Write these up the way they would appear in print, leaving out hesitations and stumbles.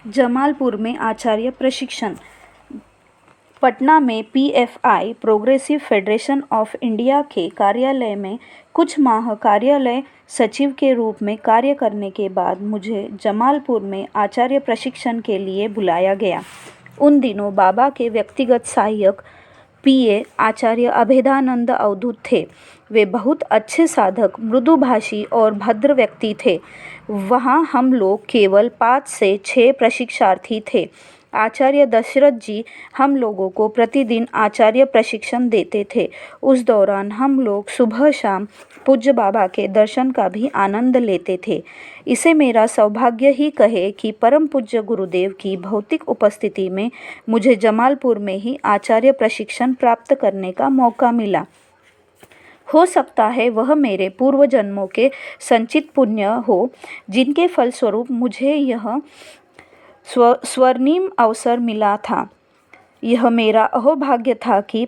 जमालपुर में आचार्य प्रशिक्षण। पटना में PFI progressive federation of India के कार्यालय में कुछ माह कार्यालय सचिव के रूप में कार्य करने के बाद मुझे जमालपुर में आचार्य प्रशिक्षण के लिए बुलाया गया। उन दिनों बाबा के व्यक्तिगत सहायक पीए आचार्य अभेदानंद अवधूत थे। वे बहुत अच्छे साधक, मृदुभाषी और भद्र व्यक्ति थे। वहाँ हम लोग केवल 5 से 6 प्रशिक्षार्थी थे। आचार्य दशरथ जी हम लोगों को प्रतिदिन आचार्य प्रशिक्षण देते थे। उस दौरान हम लोग सुबह शाम पूज्य बाबा के दर्शन का भी आनंद लेते थे। इसे मेरा सौभाग्य ही कहे कि परम पूज्य गुरुदेव की भौतिक उपस्थिति में मुझे जमालपुर में ही आचार्य प्रशिक्षण प्राप्त करने का मौका मिला। हो सकता है वह मेरे पूर्व जन्मों के संचित पुण्य हो, जिनके फलस्वरूप मुझे यह स्वर्णिम अवसर मिला था। यह मेरा अहोभाग्य था कि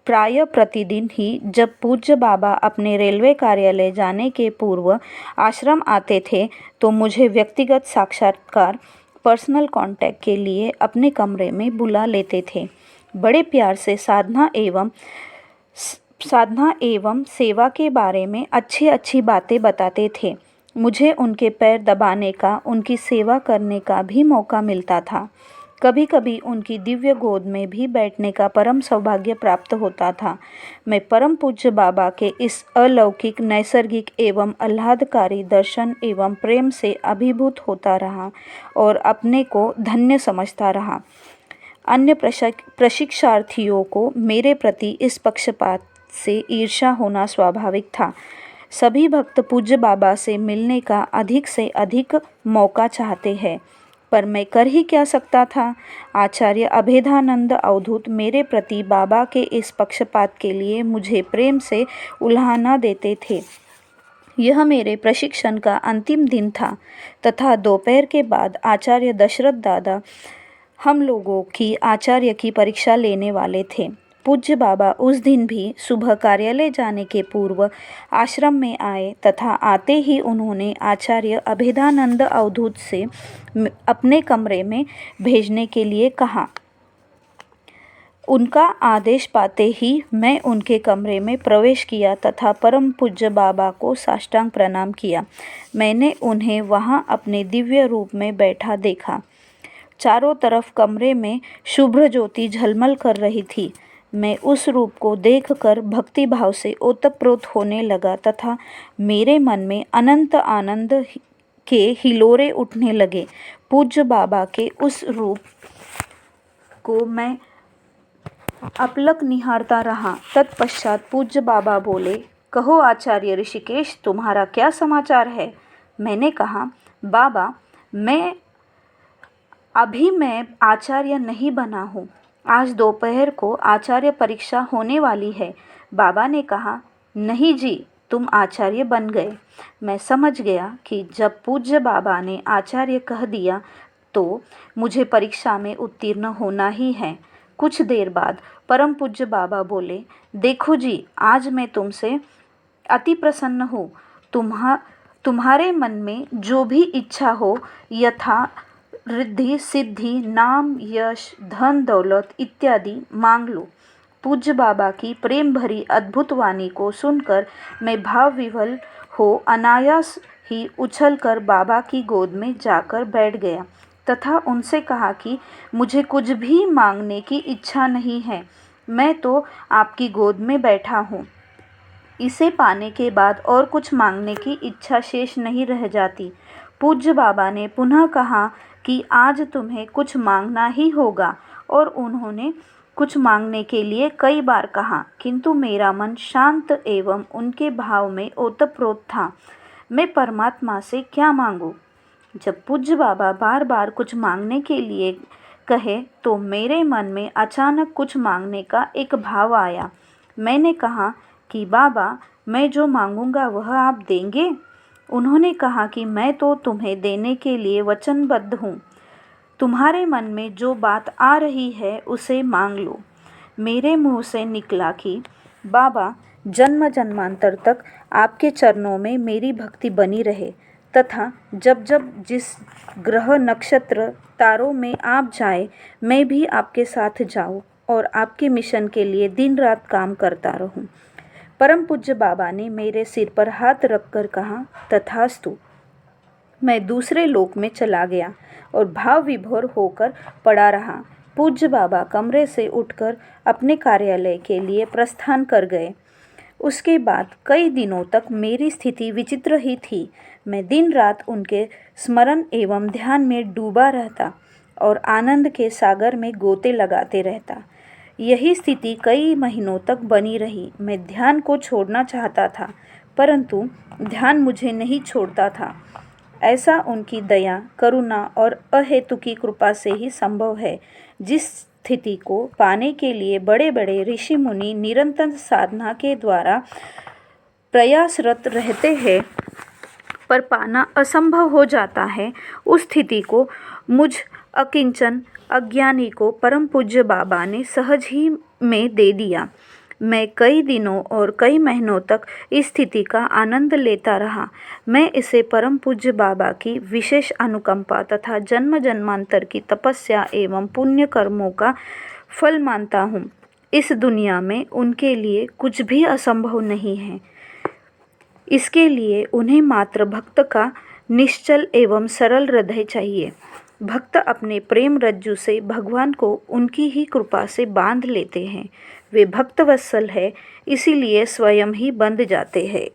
प्राय प्रतिदिन ही जब पूज्य बाबा अपने रेलवे कार्यालय जाने के पूर्व आश्रम आते थे तो मुझे व्यक्तिगत साक्षात्कार, पर्सनल कांटेक्ट के लिए अपने कमरे में बुला लेते थे। बड़े प्यार से साधना एवं सेवा के बारे में अच्छी अच्छी बातें बताते थे। मुझे उनके पैर दबाने का, उनकी सेवा करने का भी मौका मिलता था। कभी कभी उनकी दिव्य गोद में भी बैठने का परम सौभाग्य प्राप्त होता था। मैं परम पूज्य बाबा के इस अलौकिक, नैसर्गिक एवं आह्लादकारी दर्शन एवं प्रेम से अभिभूत होता रहा और अपने को धन्य समझता रहा। अन्य प्रशिक्षार्थियों को मेरे प्रति इस पक्षपात से ईर्ष्या होना स्वाभाविक था। सभी भक्त पूज्य बाबा से मिलने का अधिक से अधिक मौका चाहते हैं, पर मैं कर ही क्या सकता था। आचार्य अभेदानंद अवधूत मेरे प्रति बाबा के इस पक्षपात के लिए मुझे प्रेम से उल्हाना देते थे। यह मेरे प्रशिक्षण का अंतिम दिन था तथा दोपहर के बाद आचार्य दशरथ दादा हम लोगों की आचार्य की परीक्षा लेने वाले थे। पूज्य बाबा उस दिन भी सुबह कार्यालय जाने के पूर्व आश्रम में आए तथा आते ही उन्होंने आचार्य अभेदानंद अवधूत से अपने कमरे में भेजने के लिए कहा। उनका आदेश पाते ही मैं उनके कमरे में प्रवेश किया तथा परम पूज्य बाबा को साष्टांग प्रणाम किया। मैंने उन्हें वहां अपने दिव्य रूप में बैठा देखा। चारों तरफ कमरे में शुभ्र ज्योति झलमल कर रही थी। मैं उस रूप को देखकर भक्ति भाव से ओतप्रोत होने लगा तथा मेरे मन में अनंत आनंद के हिलोरे उठने लगे। पूज्य बाबा के उस रूप को मैं अपलक निहारता रहा। तत्पश्चात पूज्य बाबा बोले, कहो आचार्य ऋषिकेश, तुम्हारा क्या समाचार है। मैंने कहा, बाबा मैं आचार्य नहीं बना हूँ। आज दोपहर को आचार्य परीक्षा होने वाली है। बाबा ने कहा, नहीं जी, तुम आचार्य बन गए। मैं समझ गया कि जब पूज्य बाबा ने आचार्य कह दिया तो मुझे परीक्षा में उत्तीर्ण होना ही है। कुछ देर बाद परम पूज्य बाबा बोले, देखो जी, आज मैं तुमसे अति प्रसन्न हूँ। तुम्हारे मन में जो भी इच्छा हो, यथा रिद्धि सिद्धि, नाम, यश, धन दौलत इत्यादि मांग लो। पूज्य बाबा की प्रेम भरी अद्भुत वाणी को सुनकर मैं भाव विह्वल हो अनायास ही उछलकर बाबा की गोद में जाकर बैठ गया तथा उनसे कहा कि मुझे कुछ भी मांगने की इच्छा नहीं है। मैं तो आपकी गोद में बैठा हूँ। इसे पाने के बाद और कुछ मांगने की इच्छा शेष नहीं रह जाती। पूज्य बाबा ने पुनः कहा कि आज तुम्हें कुछ मांगना ही होगा और उन्होंने कुछ मांगने के लिए कई बार कहा, किंतु मेरा मन शांत एवं उनके भाव में ओतप्रोत था। मैं परमात्मा से क्या मांगूं? जब पूज्य बाबा बार बार कुछ मांगने के लिए कहे तो मेरे मन में अचानक कुछ मांगने का एक भाव आया। मैंने कहा कि बाबा, मैं जो मांगूंगा वह आप देंगे? उन्होंने कहा कि मैं तो तुम्हें देने के लिए वचनबद्ध हूँ। तुम्हारे मन में जो बात आ रही है उसे मांग लो। मेरे मुंह से निकला कि बाबा, जन्म जन्मांतर तक आपके चरणों में मेरी भक्ति बनी रहे। तथा जब जब जिस ग्रह नक्षत्र तारों में आप जाए, मैं भी आपके साथ जाऊं और आपके मिशन के लिए दिन रात काम करता रहूं। परम पूज्य बाबा ने मेरे सिर पर हाथ रखकर कहा, तथास्तु। मैं दूसरे लोक में चला गया और भाव विभोर होकर पड़ा रहा। पूज्य बाबा कमरे से उठकर अपने कार्यालय के लिए प्रस्थान कर गए। उसके बाद कई दिनों तक मेरी स्थिति विचित्र ही थी। मैं दिन रात उनके स्मरण एवं ध्यान में डूबा रहता और आनंद के सागर में गोते लगाते रहता। यही स्थिति कई महीनों तक बनी रही। मैं ध्यान को छोड़ना चाहता था, परंतु ध्यान मुझे नहीं छोड़ता था। ऐसा उनकी दया, करुणा और अहेतुकी कृपा से ही संभव है। जिस स्थिति को पाने के लिए बड़े बड़े ऋषि मुनि निरंतर साधना के द्वारा प्रयासरत रहते हैं, पर पाना असंभव हो जाता है, उस स्थिति को मुझ अकिंचन अज्ञानी को परम पूज्य बाबा ने सहज ही में दे दिया। मैं कई दिनों और कई महीनों तक इस स्थिति का आनंद लेता रहा। मैं इसे परम पूज्य बाबा की विशेष अनुकंपा तथा जन्म जन्मांतर की तपस्या एवं पुण्य कर्मों का फल मानता हूँ। इस दुनिया में उनके लिए कुछ भी असंभव नहीं है। इसके लिए उन्हें मात्र भक्त का निश्चल एवं सरल हृदय चाहिए। भक्त अपने प्रेम रज्जु से भगवान को उनकी ही कृपा से बांध लेते हैं। वे भक्तवत्सल है, इसीलिए स्वयं ही बंध जाते हैं।